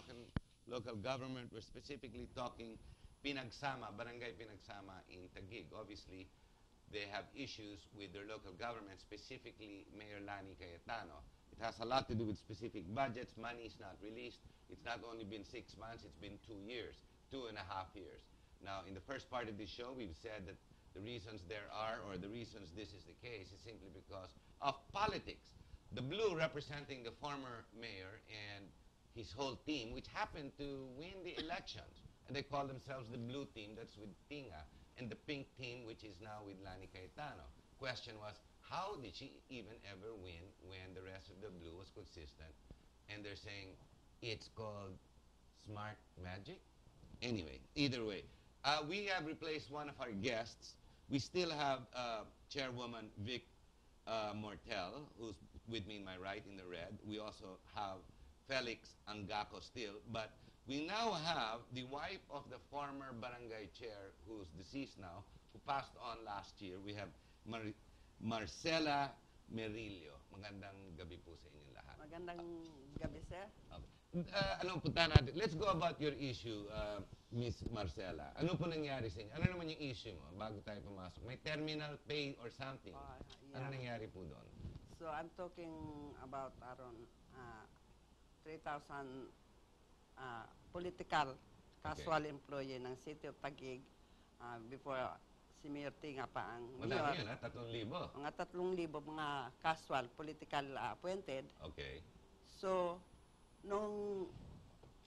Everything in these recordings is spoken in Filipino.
talking local government. We're specifically talking Pinagsama, Barangay Pinagsama in Taguig. Obviously, they have issues with their local government, specifically Mayor Lani Cayetano. It has a lot to do with specific budgets. Money is not released. It's not only been 6 months, it's been 2 years, 2.5 years. Now, in the first part of this show, we've said that the reasons there are, or the reasons this is the case, is simply because of politics. The blue representing the former mayor and his whole team, which happened to win the elections. And they call themselves the blue team, that's with Tinga, and the pink team, which is now with Lani Cayetano. Question was, how did she even ever win when the rest of the blue was consistent? And they're saying, it's called smart magic? Anyway, either way, we have replaced one of our guests. We still have Chairwoman Vic Mortel, who's with me in my right in the red. We also have Felix Angaco still, but we now have the wife of the former barangay chair who's deceased now, who passed on last year. We have Marcela Merillo. Magandang gabi po sa inyong lahat. Magandang gabi, sir. Anong punta natin? Let's go about your issue, Miss Marcela. Ano po nangyari sa inyo? Ano naman yung issue mo bago tayo pumasok? May terminal pain or something? Yeah. Ano nangyari po doon? So I'm talking about around 3,000 political casual employee ng City of Taguig before si Mayor Tinga pa ang Madami mayor. yun, ha? 3,000? Mga 3,000 mga casual political appointed. Okay. So, nung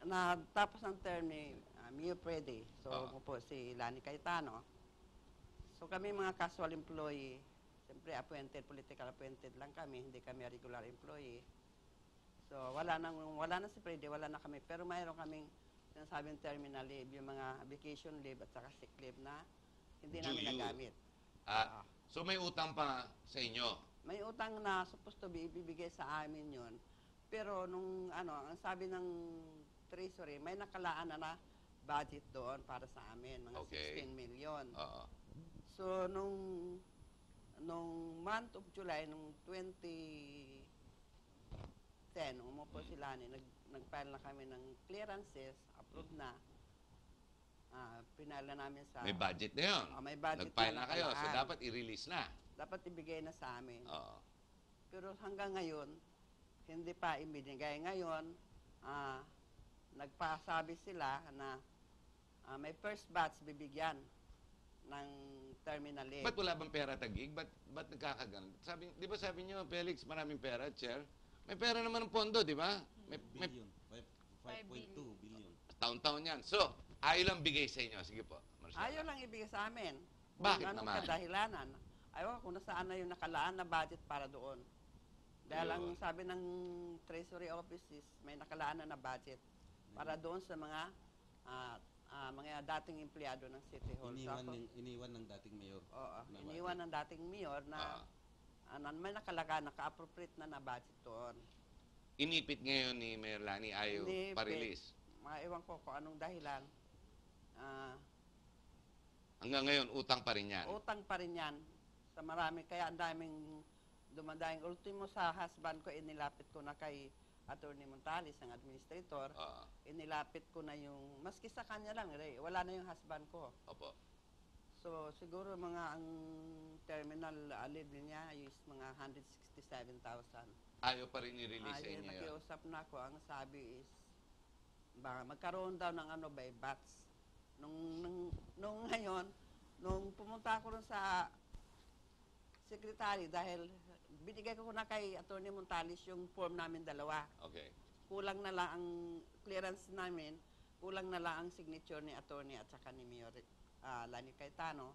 natapos ang term ni Mayor Prede, so po si Lani Cayetano, so kami mga casual employee, siyempre appointed, political appointed lang kami, hindi kami regular employee. So, wala na si Prede, wala na kami. Pero mayroon kaming sinasabing terminal leave, yung mga vacation leave at saka sick leave na hindi namin nagamit. So may utang pa sa inyo? May utang na supposed to be ibibigay sa amin yun. Pero nung ang sabi ng Treasury, may nakalaan na budget doon para sa amin, mga 16 million. So nung month of July, nung 2010, nung umupo si Lani, nag-file na kami ng clearances, approved na. Pinala namin sa... May budget na yun? May budget nag-file na kayo, so nakalaan. dapat i-release na? Dapat ibigay na sa amin. Pero hanggang ngayon, hindi pa ibinigay. Ngayon, nagpasabi sila na may first batch bibigyan ng terminal leave. Ba't wala bang pera Taguig? Ba't nagkakagan? Di ba sabi niyo, Felix, maraming pera, Chair? May pera naman ng pondo, di ba? Billion. 5.2 billion. Taon-taon yan. So, ayaw lang bigay sa inyo. Sige po, Marcela. Ayaw lang ibigay sa amin. Bakit anong naman? kadahilanan. Ayaw kung nasaan na yung nakalaan na budget para doon. Dahil ang sabi ng Treasury Offices, may nakalaan na budget para doon sa mga dating empleyado ng City Hall. Iniwan ng dating mayor. Oo, iniwan ng dating mayor na may naka-appropriate na budget doon. Inipit ngayon ni Mayor Lani, ayaw pa-release. Ewan ko kung anong dahilan. Hanggang ngayon, utang pa rin yan. Utang pa rin yan. Sa marami, kaya ang daming dumadaing. Ultimo sa husband ko, inilapit ko na kay Attorney Montales, ang administrator. Inilapit ko na yung, maski sa kanya lang, wala na yung husband ko. Opo. So, siguro ang terminal leave niya is mga 167,000. Ayaw pa rin i-release sa inyo yun. Nakiusap na ako, ang sabi is, baka magkaroon daw ng by batch. Nung ngayon, nung pumunta ako rin sa secretary, dahil binigay ko na kay Attorney Montales yung form namin dalawa. Okay. Kulang na lang ang clearance namin, kulang na lang ang signature ni Attorney at saka ni Mayor Lani Cayetano.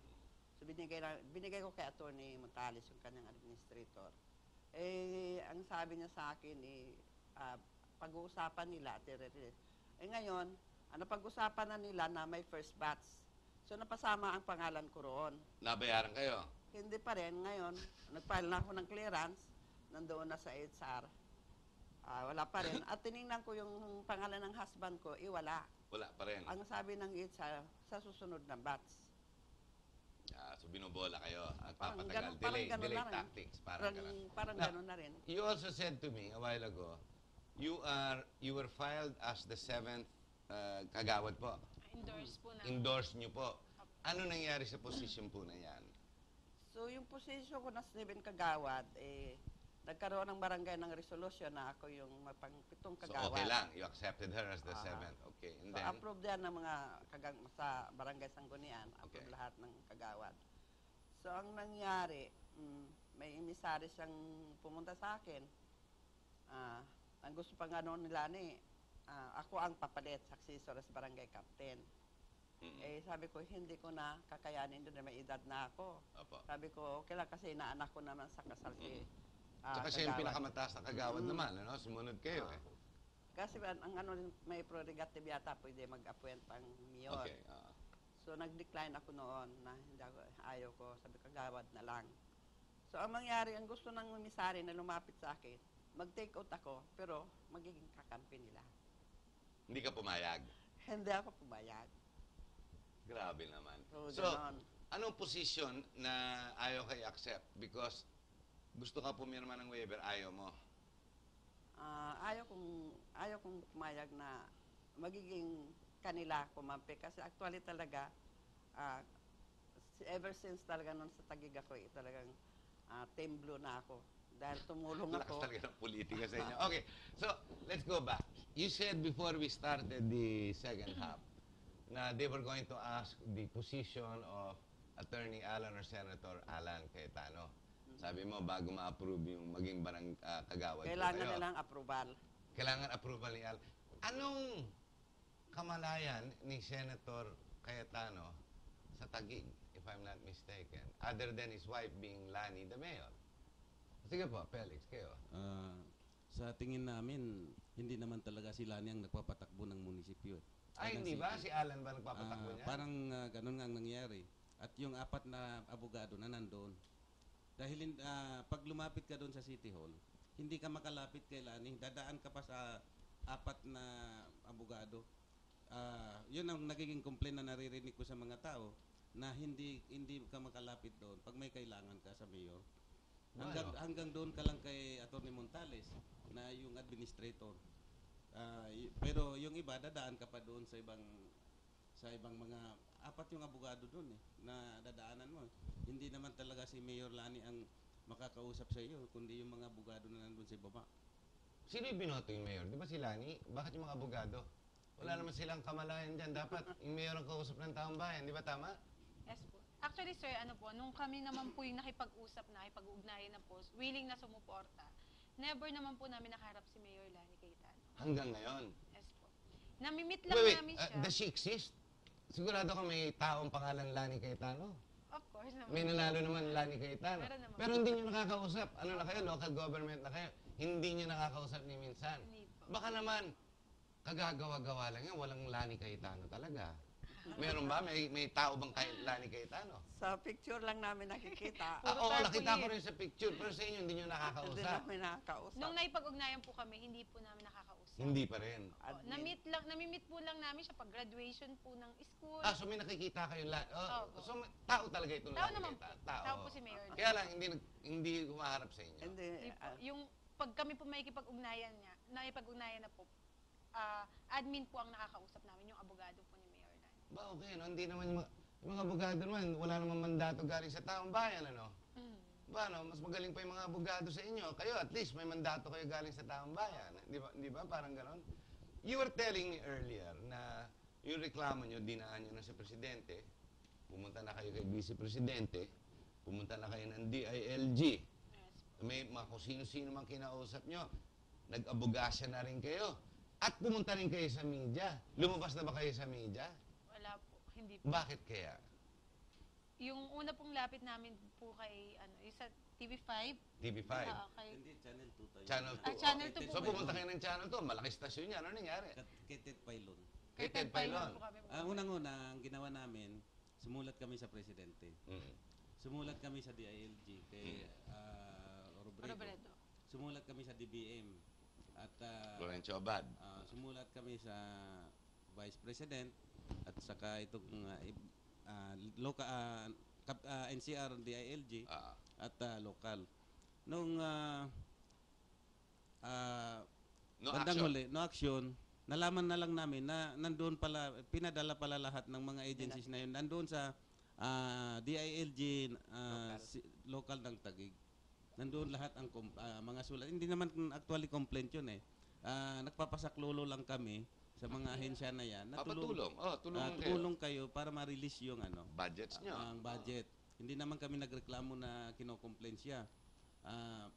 So binigay ko kay Attorney Montales yung kanyang administrator. Ang sabi niya sa akin, pag-uusapan nila, ngayon, pag-usapan na nila na may first batch. So, napasama ang pangalan ko roon. Nabayaran kayo? Hindi pa rin. Ngayon, nag-file na ako ng clearance, nandoon na sa HR. Wala pa rin. At tinignan ko yung pangalan ng husband ko, wala. Wala pa rin. Ang sabi ng HR, sa susunod na batch. So binobola kayo at Parang papatagal. ganun Delay na rin. tactics. Parang ganun. Parang Now, ganun na rin. You also said to me a while ago You were filed as the 7th kagawad po. Endorse po na. Endorse nyo po. Ano nangyari sa position po na yan? So, yung posisyon ko na 7 kagawad, nagkaroon ng barangay ng resolution na ako yung pang-pitong So kagawad. okay lang, you accepted her as the Ah. 7th. Okay, and So, then, approved yan ng mga sa barangay Sanggunian. Approved Okay. lahat ng kagawad. So, ang nangyari, may emisary siyang pumunta sa akin. Ang gusto pang ano nila ako ang papalit, successor sa barangay captain. Sabi ko, hindi ko na kakayanin doon, may edad na ako. Opo. Sabi ko, okay lang kasi inaanak ko naman sa kasal si Tsaka siya yung kagawad. pinakamataas na kagawad naman, ano? Sumunod kayo eh. Kasi ang ano, may prerogative yata, pwede mag-appoint ang mayor. Okay. So, nag-decline ako noon na hindi ako, ayaw ko, sabi kagawad na lang. So, ang mangyari, ang gusto ng umisari na lumapit sa akin, mag-take out ako, pero magiging kakampi nila. Hindi ka pumayag. Hindi ako pumayag. Grabe naman. So, ganon. Anong posisyon na ayaw kayo accept? Because gusto ka pumirma ng waiver, ayaw mo. Ayaw kong pumayag na magiging kanila kumampi. Kasi actually talaga, ever since talaga noon sa Taguig ako, talagang team blue na ako. Dahil tumulong Lakas ako. talaga ng politika sa inyo. Okay, so let's go back. You said before we started the second half na they were going to ask the position of Attorney Alan or Senator Alan Cayetano. Sabi mo, bago ma-approve yung maging kagawad po Kailangan kayo. nilang approval. Kailangan approval ni Alan. Anong kamalayan ni Senator Cayetano sa Taguig, if I'm not mistaken, other than his wife being Lani, the mayor? Sige po, Felix, kayo. Sa tingin namin, hindi naman talaga si Lani ang nagpapatakbo ng munisipyo. Ay, hindi ba? Si Alan ba nagpapatakbo niya? Parang ganun nga ang nangyari. At yung 4 na abogado na nandoon. Dahil pag lumapit ka doon sa City Hall, hindi ka makalapit kay Lani. Dadaan ka pa sa 4 na abogado. Yun ang nagiging complaint na naririnig ko sa mga tao na hindi ka makalapit doon pag may kailangan ka sa mayor. Hanggang doon ka lang kay Atty. Montales na yung administrator. Pero yung iba dadaan ka pa doon sa ibang mga 4 yung abogado doon na dadaanan mo. Hindi naman talaga si Mayor Lani ang makakausap sa iyo kundi yung mga abogado na nandoon sa baba. Sino yung binoto yung mayor? Di ba si Lani? Bakit yung mga abogado? Wala naman silang kamalayan dyan. Dapat yung mayor ang kausap ng taong bayan. Di ba tama? Yes po. Actually, sir, nung kami naman po yung nakipag-usap na, nakipag-ugnayan na po, willing na sumuporta, never naman po namin nakaharap si Mayor Lani Cayetano. Hanggang ngayon. Yes po. Namimit lang Wait, namin siya. does she exist? Sigurado ka may taong pangalan Lani Cayetano? Of course naman. May nanalo naman Lani Cayetano. Meron naman. Pero hindi nyo nakakausap. Ano na kayo? Local government na kayo. Hindi nyo nakakausap ni minsan. Hindi po. Baka naman, kagagawa-gawa lang yan. Walang Lani Cayetano talaga. Meron ba? May tao bang Lani Cayetano? Sa picture lang namin nakikita. Puro Oo, nakita ko tarpaulin. rin sa picture. Pero sa inyo, hindi nyo Hindi nakakausap. namin nakakausap. Nung naipag-ugnayan po kami, hindi po namin nakakausap. Hindi pa rin. Namimit po lang namin siya pag graduation po ng school. So may nakikita kayo Opo. so tao talaga itong Tao Lani naman po. Cayetano. Tao po si Mayor Lani. Kaya lang, hindi humaharap sa inyo. Hindi. Hindi po. Yung pag kami po makikipag-ugnayan niya, nakipag-ugnayan na po, admin po ang nakakausap namin, yung abogado po ni Mayor Lani. Ba, okay, no? Hindi naman yung mga abogado naman, wala namang mandato galing sa taong bayan, ano? Ba, no? Mas magaling pa yung mga abogado sa inyo. Kayo, at least, may mandato kayo galing sa taong bayan. Di ba? Parang ganon. You were telling me earlier na yung reklamo nyo, dinaan nyo na sa presidente, pumunta na kayo kay vice-presidente, pumunta na kayo ng DILG, Yes po. may mga kung sino-sino mang kinausap nyo, nag-abogasya na rin kayo, at pumunta rin kayo sa media. Lumabas na ba kayo sa media? Wala po. Hindi po. Bakit kaya? Yung una pong lapit namin po kay, yung sa TV5. TV5. Kay, Hindi, Channel 2 tayo. Channel 2. Channel 2 po So ba pumunta kayo ng Channel 2, malaki stasyon yan. Ano nangyari? Kay Ted Pailon. Kay Ted Pailon. po kami. Unang-una, ang ginawa namin, sumulat kami sa presidente. Mm. Sumulat kami sa DILG kay Robredo. Robredo. Sumulat kami sa DBM. At Lorenzo Abad. sumulat kami sa Vice President at saka itong NCR DILG at local. Nung No bandang action. huli, no action. Nalaman na lang namin na nandoon pala, pinadala pala lahat ng mga agencies na yun. Nandoon sa DILG, local ng Taguig. Nandoon lahat ang mga sulat. Hindi naman actually complaint yun eh. Nagpapasaklolo lang kami sa mga ahensya na yan. Na Papatulong. Tulungan kayo. tumulong kayo para ma-release yung Budgets nyo. ang budget. Hindi naman kami nagreklamo na kino-complain siya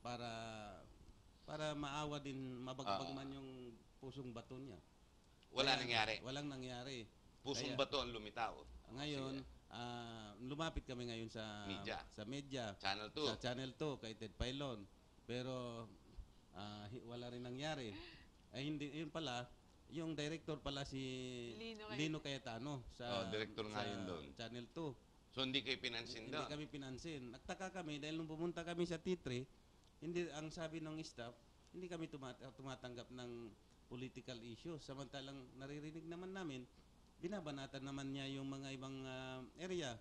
para maawa din, mabagbag man yung pusong bato niya. Wala Kaya, nangyari. Walang nangyari. Pusong Kaya, bato ang lumitaw. Ngayon, lumapit kami ngayon sa media, Channel 2. sa Channel 2 kay Ted Pailon. Pero wala rin nangyari. Ay hindi, yun pala, yung director pala si Lino Cayetano sa director nga yun doon. Channel 2. So hindi kayo pinansin Hindi doon. kami pinansin. Nagtaka kami dahil nung pumunta kami sa T3, hindi ang sabi ng staff, hindi kami tumatanggap ng political issues. Samantalang naririnig naman namin, binabanatan naman niya yung mga ibang area.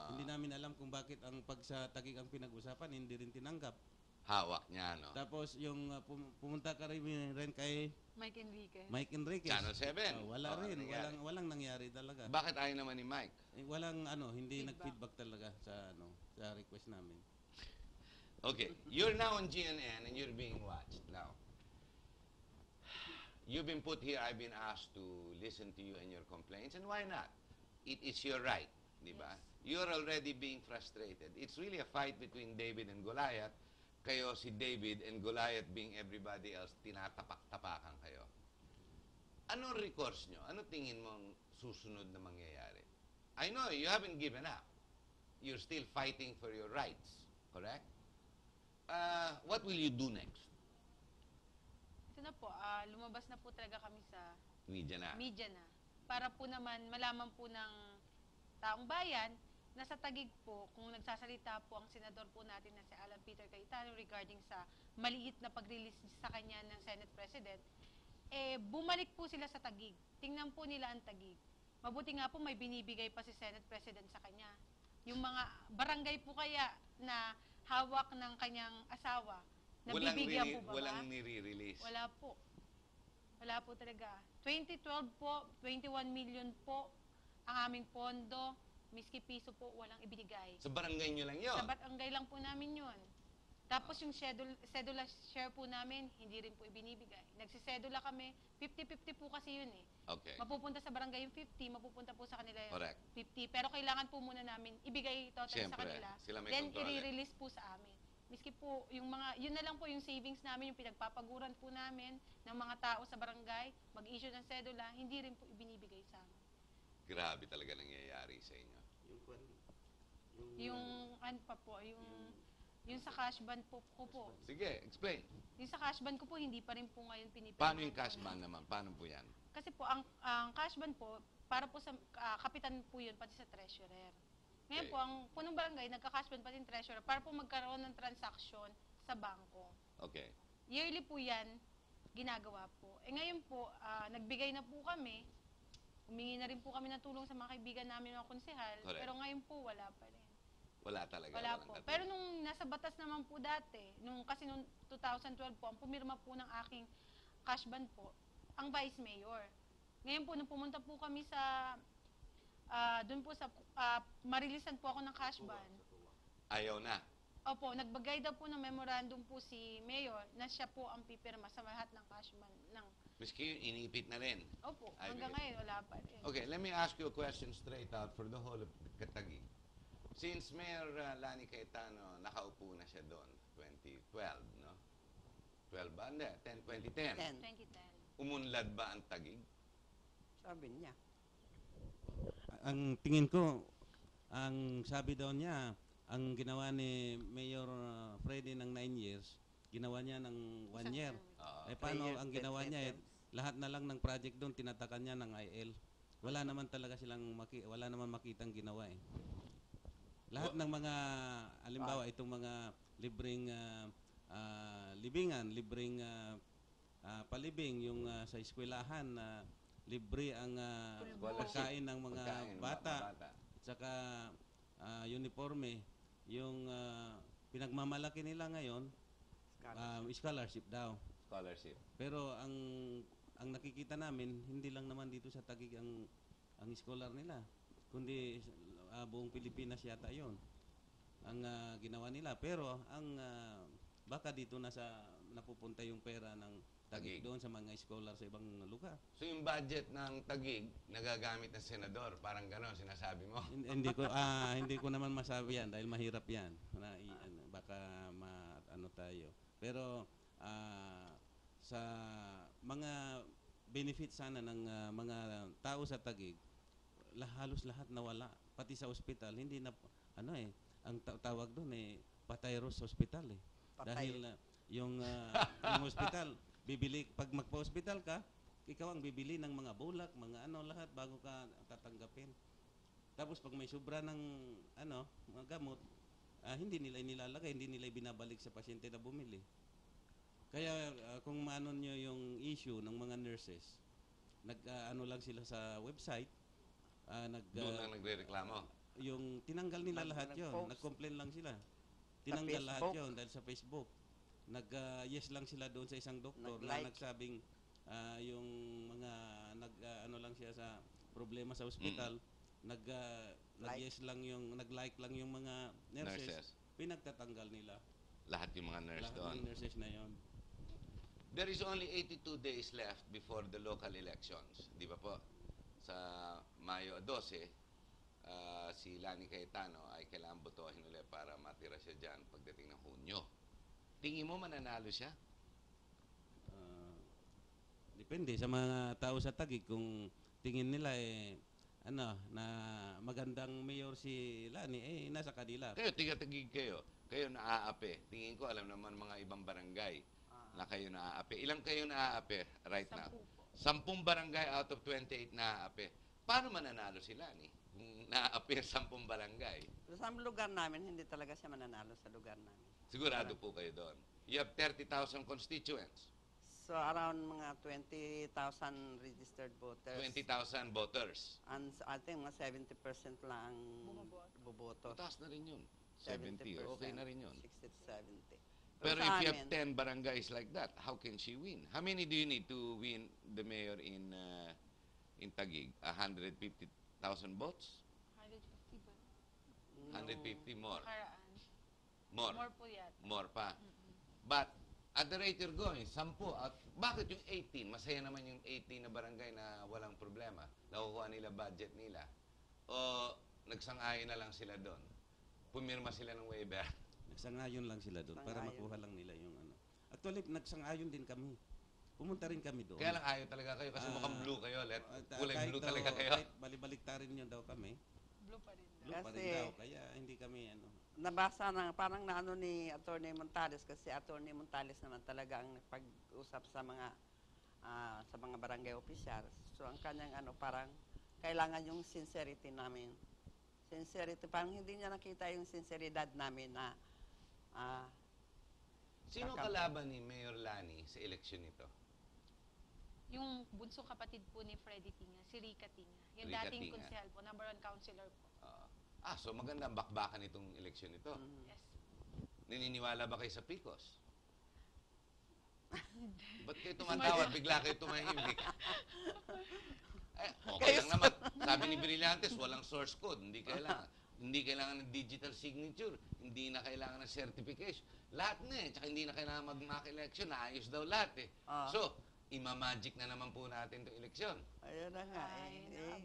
Hindi namin alam kung bakit ang pag sa Taguig ang pinag-usapan, hindi rin tinanggap. Hawak niya, no? Tapos yung pumunta ka rin kay Mike Enriquez. Channel 7. Wala rin, nangyari. walang nangyari talaga. Bakit ayaw naman ni Mike? Walang hindi Feedback. nag-feedback talaga sa request namin. Okay, you're now on GNN and you're being watched now. You've been put here, I've been asked to listen to you and your complaints, and why not? It is your right, di ba? You're already being frustrated. It's really a fight between David and Goliath. Kayo si David and Goliath being everybody else, tinatapak-tapakan kayo. Anong recourse nyo? Ano tingin mong susunod na mangyayari? I know you haven't given up. You're still fighting for your rights, correct? What will you do next? Ito na po, lumabas na po talaga kami sa Media na. media na. Para po naman malaman po ng taong bayan na sa Taguig po, kung nagsasalita po ang senador po natin na si Alan Peter Cayetano regarding sa maliit na pag-release sa kanya ng Senate President, bumalik po sila sa Taguig. Tingnan po nila ang Taguig. Mabuti nga po may binibigay pa si Senate President sa kanya. Yung mga barangay po kaya na hawak ng kanyang asawa, nabibigyan po ba? Walang nire-release. Wala po. Wala po talaga. 2012 po, 21 million po ang aming pondo. Miski piso po, walang ibinigay. Sa barangay nyo lang yun. Sa barangay lang po namin yun. Tapos yung sedula share po namin, hindi rin po ibinibigay. Nagsisedula kami, 50-50 po kasi yun eh. Okay. Mapupunta sa barangay yung 50, mapupunta po sa kanila yung Correct. 50. Pero kailangan po muna namin ibigay total Siyempre, sa kanila. sila may Then kontrol eh. i-release po sa amin. Miski po, yung mga, yun na lang po yung savings namin, yung pinagpapaguran po namin ng mga tao sa barangay, mag-issue ng sedula, hindi rin po ibinibigay sa amin. Grabe talaga nangyayari sa inyo. Yung, ano pa po, yung sa cash ban po ko po. Sige, explain. Yung sa cash ban ko po, hindi pa rin po ngayon pinipirmahan. Paano yung cash ban naman? Paano po yan? Kasi po, ang cash ban po, para po sa kapitan po yun, pati sa treasurer. Ngayon Okay. po, ang punong barangay, nagka-cash ban pati yung treasurer, para po magkaroon ng transaction sa bangko. Okay. Yearly po yan, ginagawa po. Ngayon po, nagbigay na po kami, humingi na rin po kami ng tulong sa mga kaibigan namin mga konsehal, Correct. pero ngayon po, wala pa rin. Wala talaga. Wala walang po. katulad. Pero nung nasa batas naman po dati, kasi nung 2012 po, ang pumirma po ng aking cash ban po, ang vice mayor. Ngayon po, nung pumunta po kami sa, doon po sa, marilisan po ako ng cash ban. Ayaw na. Opo, nagbagay daw po ng memorandum po si mayor na siya po ang pipirma sa lahat ng cash ban. Miski yun, inipit na rin. Opo, Ay, hanggang bigay. ngayon, wala pa rin. Okay, let me ask you a question straight out for the whole of Taguig. Since Mayor Lani Cayetano, nakaupo na siya doon, 2012, no? 12 ba? Hindi, 2010. 10, 2010. Umunlad ba ang Taguig? sabi niya. Ang tingin ko, ang sabi daw niya, ang ginawa ni Mayor Freddy ng 9 years, ginawa niya ng 1 Isang year. term. Paano 3 years, ang ginawa 10 niya? terms. Lahat na lang ng project doon, tinatakan niya ng IL. Wala naman talaga wala naman makitang ginawa eh. Lahat ng mga, halimbawa, itong mga libreng libingan, libreng palibing, yung sa eskwelahan, libre ang pagkain ng mga bata, saka uniforme, yung pinagmamalaki nila ngayon, scholarship daw. scholarship. Pero ang nakikita namin, hindi lang naman dito sa Taguig ang scholar nila, kundi buong Pilipinas yata 'yon ang ginawa nila. Pero ang baka dito napupunta yung pera ng Taguig. Taguig doon sa mga scholar sa ibang lugar. So yung budget ng Taguig, nagagamit ng senador. Parang gano'n, sinasabi mo. Hindi ko naman masabi yan dahil mahirap yan. Baka ano tayo. Pero sa mga benefit sana ng mga tao sa Taguig, halos lahat nawala. Pati sa ospital, hindi na ang tawag doon Patayros Hospital Patay. Dahil yung ospital, pag magpa-hospital ka, ikaw ang bibili ng mga bulak, mga lahat bago ka tatanggapin. Tapos pag may sobra ng mga gamot, hindi nila inilalagay, hindi nila binabalik sa pasyente na bumili. Kaya kung maano nyo yung issue ng mga nurses, lang sila sa website, Doon lang nagre-reklamo. yung tinanggal nila lahat yon, Nag-post. nag-complain lang sila. Tinanggal lahat Facebook. yon dahil sa Facebook. Yes lang sila doon sa isang doktor na Nag-like. nagsabing yung mga lang siya sa problema sa ospital, nag-yes lang nag-like lang yung mga nurses. Pinagtatanggal nila Lahat yung mga nurse lahat doon. ng nurses na yon. There is only 82 days left before the local elections. Di ba po? Sa Mayo 12, si Lani Cayetano ay kailangan botohin ulit para matira siya dyan pagdating ng Hunyo. Tingin mo mananalo siya? Depende sa mga tao sa Taguig kung tingin nila na magandang mayor si Lani, nasa kanila. Kayo, tiga-tagig kayo. Kayo naaapi. Tingin ko, alam naman mga ibang barangay na kayo naaapi. Ilang kayo naaapi right now? 10 barangay out of 28 naaapi. Paano mananalo si Lani? Kung naaapi ang 10 barangay. Sa lugar namin, hindi talaga siya mananalo sa lugar namin. Sigurado po kayo doon. You have 30,000 constituents. So around mga 20,000 registered voters. 20,000 voters. And I think mga 70% lang boboto. Mataas na rin yun. 70, okay na rin yun. 60 to 70. Pero sa if you amin, have 10 barangays like that, how can she win? How many do you need to win the mayor in Taguig? 150,000 votes? 150 ba? 150 more. Nakaraan. More. More po yata. More pa. But at the rate you're going, 10 at bakit yung 18? Masaya naman yung 18 na barangay na walang problema. Nakukuha nila budget nila. O nagsang-ayon na lang sila doon. Pumirma sila ng waiver. Nagsang-ayon lang sila doon para Sang-ayon. makuha lang nila yung Actually, nagsang-ayon din kami. Pumunta rin kami doon. Kaya lang ayaw talaga kayo kasi mukhang blue kayo. Kulay Kahit blue daw- talaga kayo. Kahit balibaliktarin nyo daw kami. Blue pa rin. Blue pa rin Kasi- daw. Kaya hindi kami nabasa na parang naano ni Attorney Montales kasi Attorney Montales naman talaga ang pag-usap sa mga barangay officials. So ang kanyang parang kailangan yung sincerity namin. Sincerity, parang hindi niya nakita yung sinceridad namin na Sino Kakap- kalaban ni Mayor Lani sa eleksyon nito? Yung bunsong kapatid po ni Freddy Tinga, si Rica Tinga. Yung Rica dating Tinga. konsehal po, number 1 councilor po. So maganda ang bakbakan itong eleksyon nito. Yes. Naniniwala ba kayo sa Picos? Ba't kayo tumatawa? Bigla kayo tumahimik. Okay lang naman. Sabi ni Brillantes, walang source code. Hindi kailangan ng digital signature. Hindi na kailangan ng certification. Lahat na Tsaka hindi na kailangan mag-mock election. Naayos daw lahat So, imamagic na naman po natin itong eleksyon. ayun na nga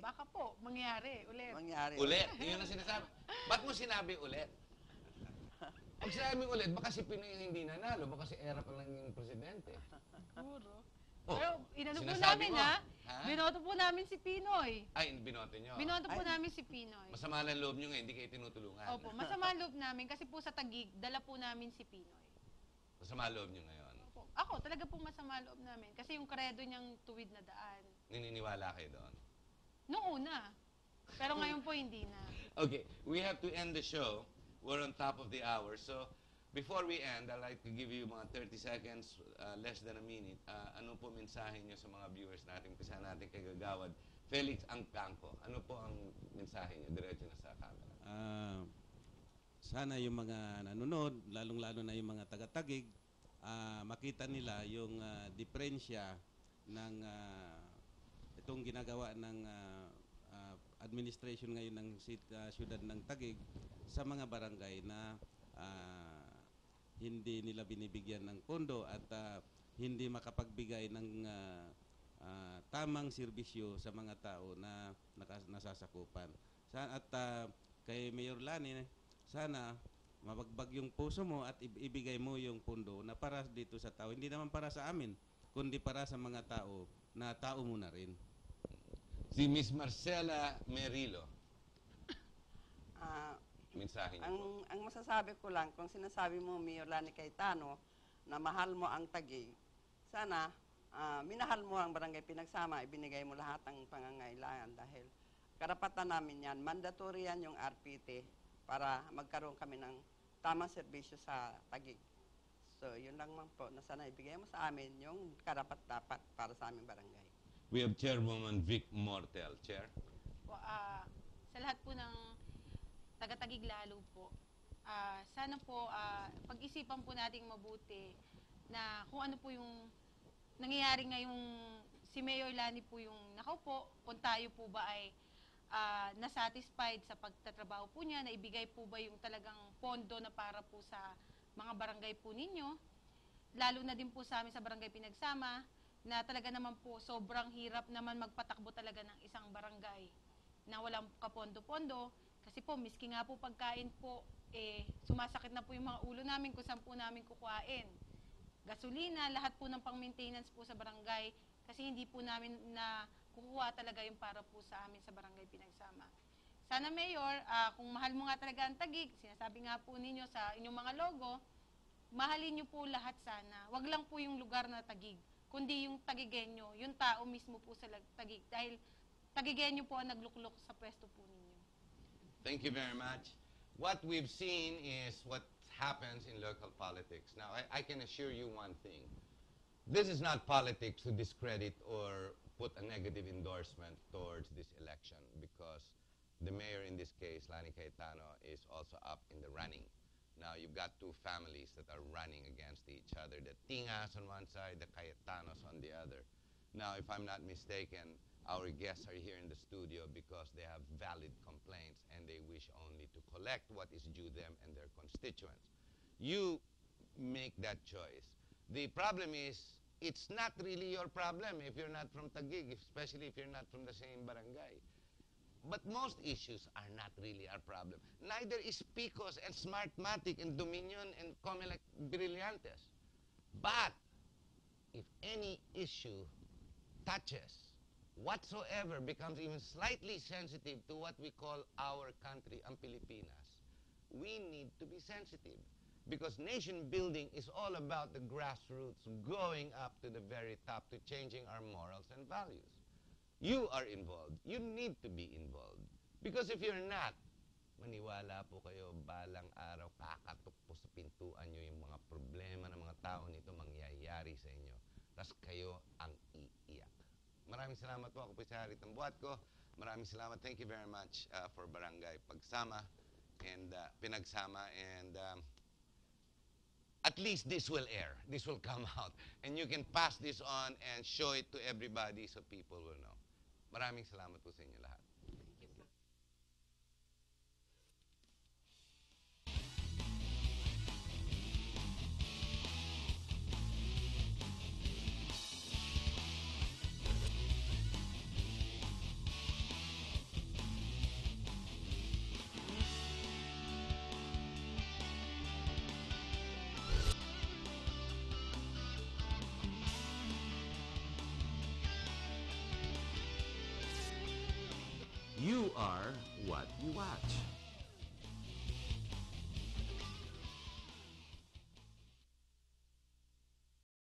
Baka po, mangyari ulit. mangyari. Ulit. Yun ang sinasabi. Ba't mo sinabi ulit? Pag sinabi ulit, baka si Pinoy yung hindi nanalo. Baka si Era pa lang yung presidente. Siguro. Oh, Pero inano po sinasabi namin mo. ha, Ha? binoto po namin si Pinoy. Ay, binoto nyo. Binoto po Ay. namin si Pinoy. Masama lang loob nyo ngayon, hindi kayo tinutulungan. Opo, masama ang loob namin kasi po sa Taguig, dala po namin si Pinoy. Masama loob nyo ngayon. Opo. Ako, talaga po masama loob namin kasi yung kredo niyang tuwid na daan. Nininiwala kayo doon. Noong una. Pero ngayon po hindi na. Okay, we have to end the show. We're on top of the hour. So, before we end, I'd like to give you mga 30 seconds, less than a minute. Ano po mensahe nyo sa mga viewers natin? Umpisa natin kay Gagawad. Felix Angkangko. Ano po ang mensahe nyo? Diretso na sa camera. sana yung mga nanonood, lalong-lalo na yung mga taga-Taguig, makita nila yung diferensya ng itong ginagawa ng administration ngayon ng siyudad ng Taguig sa mga barangay na hindi nila binibigyan ng pondo at hindi makapagbigay ng tamang serbisyo sa mga tao na nasasakupan. At kay Mayor Lani, sana mabagbag yung puso mo at ibigay mo yung pondo na para dito sa tao. Hindi naman para sa amin, kundi para sa mga tao na tao mo na rin. Si Miss Marcela Merilo, Ah, mensahe niyo po. ang masasabi ko lang, kung sinasabi mo, Mayor Lani Cayetano, na mahal mo ang Taguig, sana minahal mo ang Barangay Pinagsama, ibinigay mo lahat ng pangangailangan dahil karapatan namin yan. Mandatory yan yung RPT para magkaroon kami ng tamang serbisyo sa Taguig. So, yun lang man po, na sana ibigay mo sa amin yung karapat-dapat para sa aming barangay. We have Chairwoman Vic Mortel. Chair? Po, sa lahat po ng taga-Taguig lalo po, sana po pag-isipan po nating mabuti na kung ano po yung nangyayari ngayong si Mayor Lani po yung nakaupo, kung tayo po ba ay nasatisfied sa pagtatrabaho po niya, naibigay po ba yung talagang pondo na para po sa mga barangay po ninyo, lalo na din po sa amin sa Barangay Pinagsama, na talaga naman po sobrang hirap naman magpatakbo talaga ng isang barangay na walang kapondo-pondo. Kasi po, miski nga po pagkain po, sumasakit na po yung mga ulo namin kung saan po namin kukuhain. Gasolina, lahat po ng pang-maintenance po sa barangay, kasi hindi po namin na kukuha talaga yung para po sa amin sa Barangay Pinagsama. Sana Mayor, kung mahal mo nga talaga ang Taguig, sinasabi nga po ninyo sa inyong mga logo, mahalin nyo po lahat sana. Wag lang po yung lugar na Taguig, kundi yung Tagigenyo, yung tao mismo po sa Taguig. Dahil Tagigenyo po ang nagluklok sa pwesto po ninyo. Thank you very much. What we've seen is what happens in local politics. Now, I can assure you one thing. This is not politics to discredit or put a negative endorsement towards this election because the mayor in this case, Lani Cayetano, is also up in the running. Now, you've got two families that are running against each other, the Tingas on one side, the Cayetanos on the other. Now, if I'm not mistaken, our guests are here in the studio because they have valid complaints and they wish only to collect what is due them and their constituents. You make that choice. The problem is, it's not really your problem if you're not from Taguig, especially if you're not from the same barangay. But most issues are not really our problem. Neither is Picos and Smartmatic and Dominion and Comelec Brillantes. But if any issue touches whatsoever, becomes even slightly sensitive to what we call our country, ang Pilipinas, we need to be sensitive. Because nation building is all about the grassroots, going up to the very top, to changing our morals and values. You are involved. You need to be involved. Because if you're not, maniwala po kayo, balang araw, kakatok po sa pintuan nyo yung mga problema ng mga tao nito mangyayari sa inyo. Tapos kayo ang iiyak. Maraming salamat po. Ako po si Harry Tambuat ko. Maraming salamat. Thank you very much for Barangay Pagsama and Pinagsama. And at least this will air. This will come out. And you can pass this on and show it to everybody so people will know. Maraming salamat po sa inyo lahat. You are what you watch.